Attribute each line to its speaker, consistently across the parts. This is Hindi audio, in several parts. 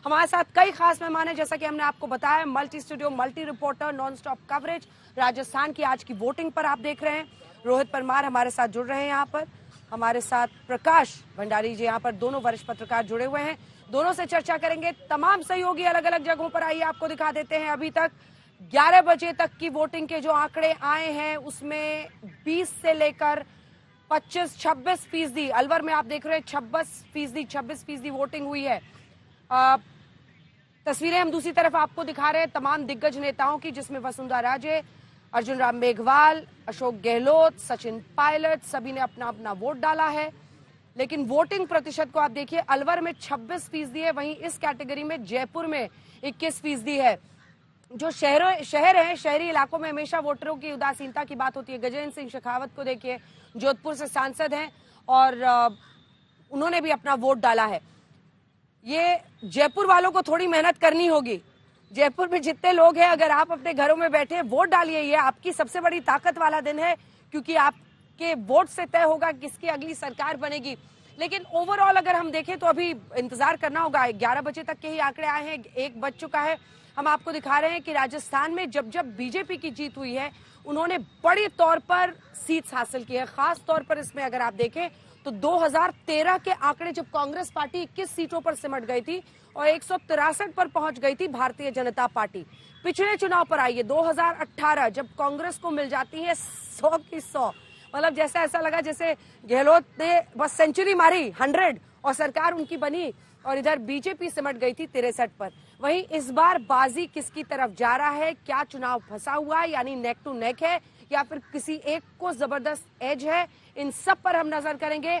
Speaker 1: हमारे साथ कई खास मेहमान हैं, जैसा कि हमने आपको बताया, multi studio, multi reporter, non stop coverage Rajasthan की आज की वोटिंग पर आप देख रहे हैं। रोहित परमार हमारे साथ जुड़ रहे हैं यहाँ पर, हमारे साथ प्रकाश भंडारी जी यहाँ पर, दोनों वरिष्ठ पत्रकार जुड़े हुए हैं। दोनों से चर्चा करेंगे। तमाम सहयोगी अलग अलग जगहों पर, आइए आपको दिखा देते हैं। अभी तक 11 बजे तक की वोटिंग के जो आंकड़े आए हैं उसमें 20 से लेकर 25-26% अलवर में आप देख रहे हैं 26% वोटिंग हुई है। तस्वीरें हम दूसरी तरफ आपको दिखा रहे हैं तमाम दिग्गज नेताओं की, जिसमें वसुंधरा राजे, अर्जुन राम मेघवाल, अशोक गहलोत, सचिन पायलट, सभी ने अपना अपना वोट डाला है। लेकिन वोटिंग प्रतिशत को आप देखिए, अलवर में 26% है, वहीं इस कैटेगरी में जयपुर में 21% है। जो शहर है, शहरी इलाकों में हमेशा वोटरों की उदासीनता की बात होती है। गजेंद्र सिंह शेखावत को देखिए, जोधपुर से सांसद हैं और उन्होंने भी अपना वोट डाला है। ये जयपुर वालों को थोड़ी मेहनत करनी होगी। जयपुर में जितने लोग हैं, अगर आप अपने घरों में बैठे वोट डालिए, ये आपकी सबसे बड़ी ताकत वाला दिन है, क्योंकि आपके वोट से तय होगा किसकी अगली सरकार बनेगी। लेकिन ओवरऑल अगर हम देखें तो अभी इंतजार करना होगा। 11 बजे तक के ही आंकड़े आए हैं, 1 बज चुका है। हम आपको दिखा रहे हैं कि राजस्थान में जब जब बीजेपी की जीत हुई है, उन्होंने बड़े तौर पर सीट्स हासिल की है। खास तौर पर इसमें अगर आप देखें तो 2013 के आंकड़े, जब कांग्रेस पार्टी 21 सीटों पर सिमट गई थी और 163 पर पहुंच गई थी भारतीय जनता पार्टी। पिछले चुनाव पर आइए, 2018 जब कांग्रेस को मिल जाती है 100 की 100, मतलब जैसा ऐसा लगा जैसे गहलोत ने बस सेंचुरी मारी 100 और सरकार उनकी बनी, और इधर बीजेपी सिमट गई थी 63 पर। वहीं इस बार बाजी किसकी तरफ जा रहा है? क्या चुनाव फंसा हुआ है, यानी नेक टू नेक है, या फिर किसी एक को जबरदस्त एज है? इन सब पर हम नजर करेंगे।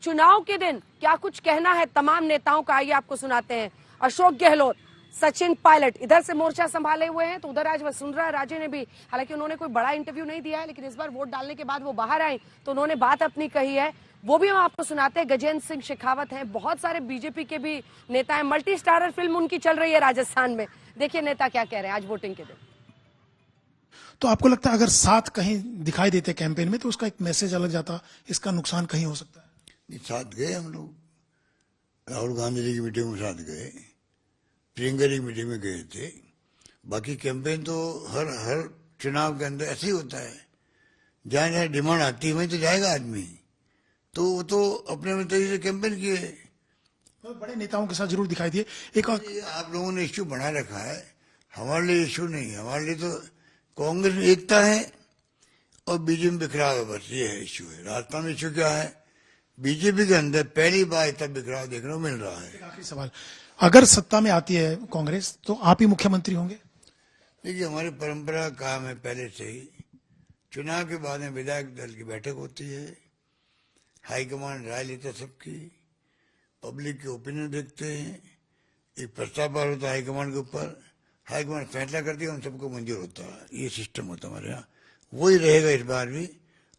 Speaker 1: चुनाव के दिन क्या कुछ कहना है तमाम नेताओं का, आइए आपको सुनाते हैं। अशोक गहलोत, सचिन पायलट इधर से मोर्चा संभाले हुए हैं, तो उधर आज वसुंधरा राजे ने भी, हालांकि उन्होंने कोई बड़ा इंटरव्यू नहीं दिया है, लेकिन इस बार वोट डालने के बाद वो बाहर आई तो उन्होंने बात अपनी कही है, वो भी हम आपको सुनाते हैं। गजेंद्र सिंह शेखावत हैं, बहुत सारे बीजेपी के भी नेता हैं, मल्टी स्टारर फिल्म उनकी चल रही है राजस्थान में। देखिए नेता क्या कह रहे हैं आज वोटिंग के दिन।
Speaker 2: तो आपको लगता है अगर साथ कहीं दिखाई देते कैंपेन में तो उसका एक मैसेज अलग जाता, इसका नुकसान कहीं हो सकता है?
Speaker 3: साथ गए हम लोग, राहुल गांधी जी की मीटिंग में साथ गए, प्रियंका जी की मीटिंग में गए थे। बाकी कैंपेन तो हर चुनाव के अंदर ऐसे ही होता है, जहाँ जहाँ डिमांड आती है वहीं तो जाएगा आदमी, तो वो तो अपने अपने तरीके से कैंपेन किए।
Speaker 2: तो बड़े नेताओं के साथ जरूर दिखाई दिए। एक और
Speaker 3: आप लोगों ने इश्यू बना रखा है, हमारे लिए इश्यू नहीं है। हमारे लिए तो कांग्रेस में एकता है और बीजेपी में बिखराव है, बस ये है इश्यू है। राजस्थान में इश्यू क्या है? बीजेपी के अंदर पहली बार इतना बिखराव देखने को मिल रहा है।
Speaker 2: आखिरी सवाल, अगर सत्ता में आती है कांग्रेस तो आप ही मुख्यमंत्री होंगे?
Speaker 3: देखिए, हमारी परंपरा काम है पहले से ही, चुनाव के बाद में विधायक दल की बैठक होती है, हाईकमान राय लेता सबकी, पब्लिक के ओपिनियन देखते हैं, एक प्रस्ताव पार होता है हाईकमान के ऊपर, हाईकमान फैसला करती है, उन सबको मंजूर होता है। ये सिस्टम होता है हमारे यहाँ, वही रहेगा इस बार भी,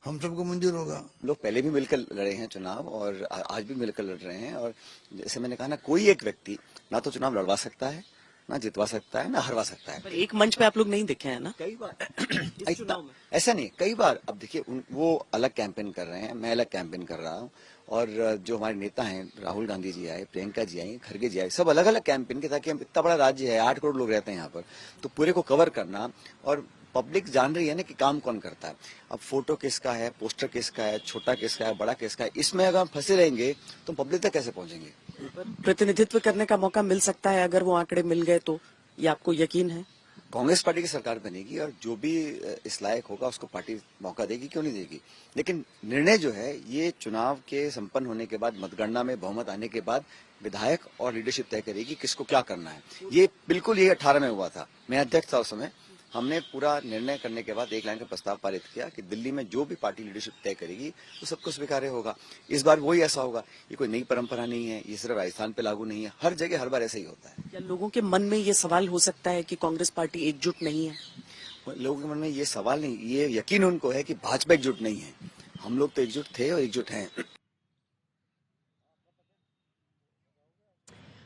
Speaker 3: हम सबको मंजूर होगा।
Speaker 4: लोग पहले भी मिलकर लड़े हैं चुनाव और आज भी मिलकर लड़ रहे हैं, और जैसे मैंने कहा ना, कोई एक व्यक्ति ना तो चुनाव लड़वा सकता है, ना जितवा सकता है, ना हरवा सकता है।
Speaker 5: पर एक मंच पे आप लोग नहीं दिखे हैं ना
Speaker 4: कई बार ऐसा नहीं, कई बार। अब देखिए, वो अलग कैंपेन कर रहे हैं, मैं अलग कैंपेन कर रहा हूँ, और जो हमारे नेता हैं, राहुल गांधी जी आए, प्रियंका जी आई, खड़गे जी आए, सब अलग अलग कैंपेन के, ताकि हम, इतना बड़ा राज्य है, 8 करोड़ लोग रहते हैं यहाँ पर, तो पूरे को कवर करना, और पब्लिक जान रही है ना कि काम कौन करता है। अब फोटो किसका है, पोस्टर किसका है, छोटा किसका है, बड़ा किसका है, इसमें अगर हम फंसे रहेंगे तो पब्लिक तक कैसे पहुंचेंगे?
Speaker 5: प्रतिनिधित्व करने का मौका मिल सकता है अगर वो आंकड़े मिल गए तो, ये आपको यकीन है?
Speaker 4: कांग्रेस पार्टी की सरकार बनेगी और जो भी इस लायक होगा उसको पार्टी मौका देगी, क्यों नहीं देगी। लेकिन निर्णय जो है ये चुनाव के संपन्न होने के बाद, मतगणना में बहुमत आने के बाद विधायक और लीडरशिप तय करेगी किसको क्या करना है। ये बिल्कुल ये 18 में हुआ था, मैं अध्यक्ष था उस समय। हमने पूरा निर्णय करने के बाद एक लाइन का प्रस्ताव पारित किया कि दिल्ली में जो भी पार्टी लीडरशिप तय करेगी वो सबको स्वीकार्य होगा। इस बार वही ऐसा होगा। ये कोई नई परंपरा नहीं है, ये सिर्फ राजस्थान पे लागू नहीं है, हर जगह हर बार ऐसा ही होता है।
Speaker 5: क्या लोगों के मन में ये सवाल हो सकता है कि कांग्रेस पार्टी एकजुट नहीं है?
Speaker 4: लोगों के मन में ये सवाल नहीं, ये यकीन उनको है कि भाजपा एकजुट नहीं है। हम लोग तो एकजुट थे और एकजुट हैं।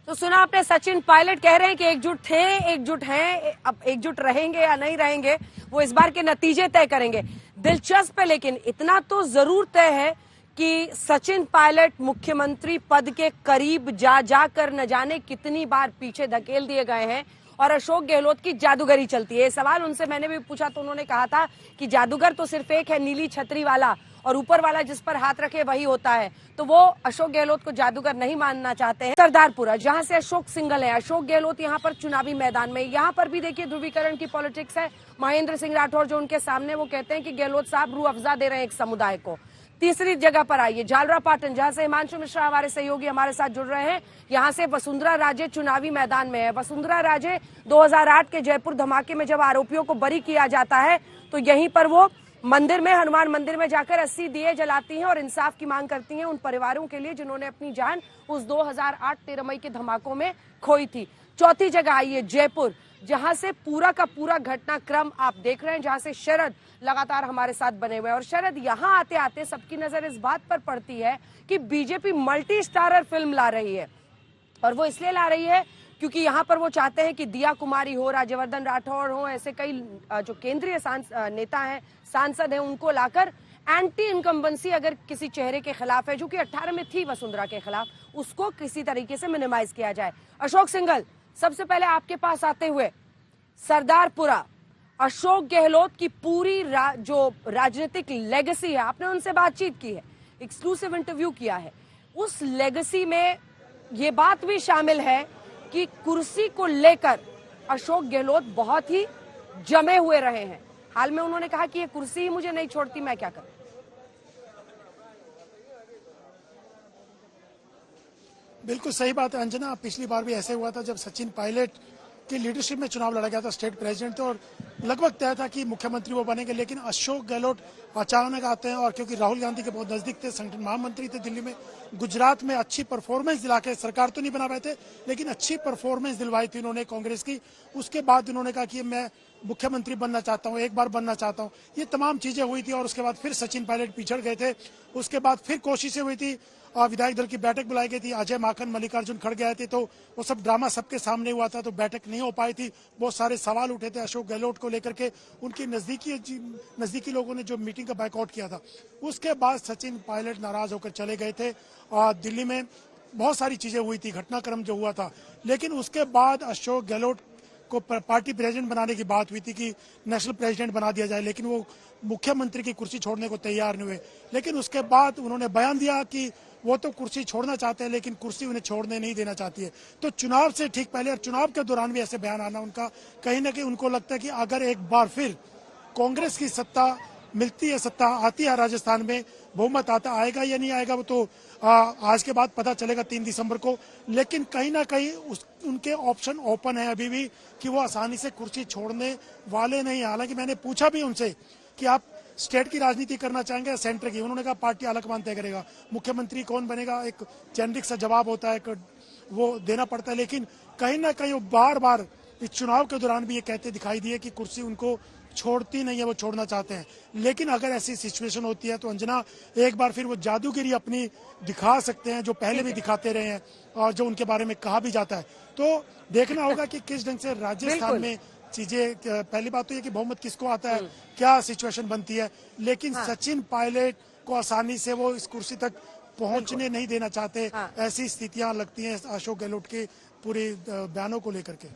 Speaker 1: तो सुना आपने, सचिन पायलट कह रहे हैं कि एकजुट थे, एकजुट हैं, अब एकजुट रहेंगे या नहीं रहेंगे वो इस बार के नतीजे तय करेंगे। दिलचस्प है, लेकिन इतना तो जरूर तय है कि सचिन पायलट मुख्यमंत्री पद के करीब जा जाकर न जाने कितनी बार पीछे धकेल दिए गए हैं और अशोक गहलोत की जादूगरी चलती है। ये सवाल उनसे मैंने भी पूछा तो उन्होंने कहा था कि जादूगर तो सिर्फ एक है, नीली छतरी वाला, और ऊपर वाला जिस पर हाथ रखे वही होता है। तो वो अशोक गहलोत को जादूगर नहीं मानना चाहते हैं। सरदारपुरा, जहां से अशोक सिंगल है, अशोक गहलोत यहाँ पर चुनावी मैदान में, यहाँ पर भी देखिए ध्रुवीकरण की पॉलिटिक्स है। महेंद्र सिंह राठौर जो उनके सामने, वो कहते हैं कि गहलोत साहब रूह अफजा दे रहे हैं एक समुदाय को। तीसरी जगह पर आइए झालरापाटन, जहां से हिमांशु मिश्रा हमारे सहयोगी हमारे साथ जुड़ रहे हैं। यहां से वसुंधरा राजे चुनावी मैदान में है। वसुंधरा राजे 2008 के जयपुर धमाके में जब आरोपियों को बरी किया जाता है तो यहीं पर वो मंदिर में, हनुमान मंदिर में जाकर 80 दिए जलाती हैं और इंसाफ की मांग करती हैं उन परिवारों के लिए जिन्होंने अपनी जान उस 2008 13 मई के धमाकों में खोई थी। चौथी जगह आइए जयपुर, जहां से पूरा का पूरा घटनाक्रम आप देख रहे हैं, जहां से शरद लगातार हमारे साथ बने हुए हैं। और शरद, यहां आते आते सबकी नजर इस बात पर पड़ती है कि बीजेपी मल्टी स्टारर फिल्म ला रही है, और वो इसलिए ला रही है क्योंकि यहाँ पर वो चाहते हैं कि दिया कुमारी हो, राज्यवर्धन राठौड़ हो, ऐसे कई जो केंद्रीय नेता हैं, सांसद हैं, उनको लाकर एंटी इनकम्बेंसी अगर किसी चेहरे के खिलाफ है, जो कि 18 में थी वसुंधरा के खिलाफ, उसको किसी तरीके से मिनिमाइज किया जाए। अशोक सिंघल, सबसे पहले आपके पास आते हुए, सरदारपुरा, अशोक गहलोत की पूरी जो राजनीतिक लेगेसी है, आपने उनसे बातचीत की है, एक्सक्लूसिव इंटरव्यू किया है, उस लेगेसी में ये बात भी शामिल है कि कुर्सी को लेकर अशोक गहलोत बहुत ही जमे हुए रहे हैं। हाल में उन्होंने कहा कि ये कुर्सी ही मुझे नहीं छोड़ती, मैं क्या करूं।
Speaker 2: बिल्कुल सही बात है अंजना। पिछली बार भी ऐसे हुआ था जब सचिन पायलट की लीडरशिप में चुनाव लड़ा गया था, स्टेट प्रेसिडेंट थे और लगभग तय था कि मुख्यमंत्री वो बनेंगे, लेकिन अशोक गहलोत अचानक आते हैं और क्योंकि राहुल गांधी के बहुत नजदीक थे, संगठन महामंत्री थे दिल्ली में, गुजरात में अच्छी परफॉर्मेंस दिला के, सरकार तो नहीं बना पाए थे लेकिन अच्छी परफॉर्मेंस दिलवाई थी उन्होंने कांग्रेस की। उसके बाद उन्होंने कहा कि मैं मुख्यमंत्री बनना चाहता हूं, एक बार बनना चाहता हूं, ये तमाम चीजें हुई थी। और उसके बाद फिर सचिन पायलट पिछड़ गए थे, उसके बाद फिर कोशिशें हुई थी, विधायक दल की बैठक बुलाई गई थी, अजय माकन, मल्लिकार्जुन खड़गे आए थे, तो वो सब ड्रामा सबके सामने हुआ था, तो बैठक नहीं हो पाई थी। बहुत सारे सवाल उठे थे अशोक गहलोत को लेकर के, उनकी नजदीकी लोगों ने जो मीटिंग का बायकॉट किया था। उसके बाद सचिन पायलट नाराज होकर चले गए थे और दिल्ली में बहुत सारी चीजें हुई थी, घटनाक्रम जो हुआ था। लेकिन उसके बाद अशोक गहलोत को पार्टी प्रेसिडेंट बनाने की बात हुई थी कि नेशनल प्रेसिडेंट बना दिया जाए, लेकिन वो मुख्यमंत्री की कुर्सी छोड़ने को तैयार नहीं हुए। लेकिन उसके बाद उन्होंने बयान दिया कि वो तो कुर्सी छोड़ना चाहते हैं लेकिन कुर्सी उन्हें छोड़ने नहीं देना चाहती है। तो चुनाव से ठीक पहले और चुनाव के दौरान भी ऐसे बयान आना उनका, कहीं ना कहीं उनको लगता है कि अगर एक बार फिर कांग्रेस की सत्ता मिलती है, सत्ता आती है राजस्थान में, बहुमत आता आएगा या नहीं आएगा वो तो आज के बाद पता चलेगा 3 दिसंबर को। लेकिन कहीं ना कहीं उनके ऑप्शन ओपन है अभी भी कि वो आसानी से कुर्सी छोड़ने वाले नहीं। हालांकि मैंने पूछा भी उनसे कि आप स्टेट की राजनीति करना चाहेंगे या सेंटर की, उन्होंने कहा पार्टी आलाकमान तय करेगा, मुख्यमंत्री कौन बनेगा एक जेनरिक सा जवाब होता है, वो देना पड़ता है। लेकिन कहीं ना कहीं वो बार बार इस चुनाव के दौरान भी ये कहते दिखाई दिए कि कुर्सी उनको छोड़ती नहीं है, वो छोड़ना चाहते हैं। लेकिन अगर ऐसी सिचुएशन होती है तो अंजना एक बार फिर वो जादूगिरी अपनी दिखा सकते हैं, जो पहले भी दिखाते रहे हैं और जो उनके बारे में कहा भी जाता है। तो देखना होगा कि किस ढंग से राजस्थान में चीजें, पहली बात तो ये कि बहुमत किसको आता है, क्या सिचुएशन बनती है। लेकिन सचिन पायलट को आसानी से वो इस कुर्सी तक पहुंचने नहीं देना चाहते, ऐसी स्थितियां लगती हैं अशोक गहलोत के पूरे बयानों को लेकर के।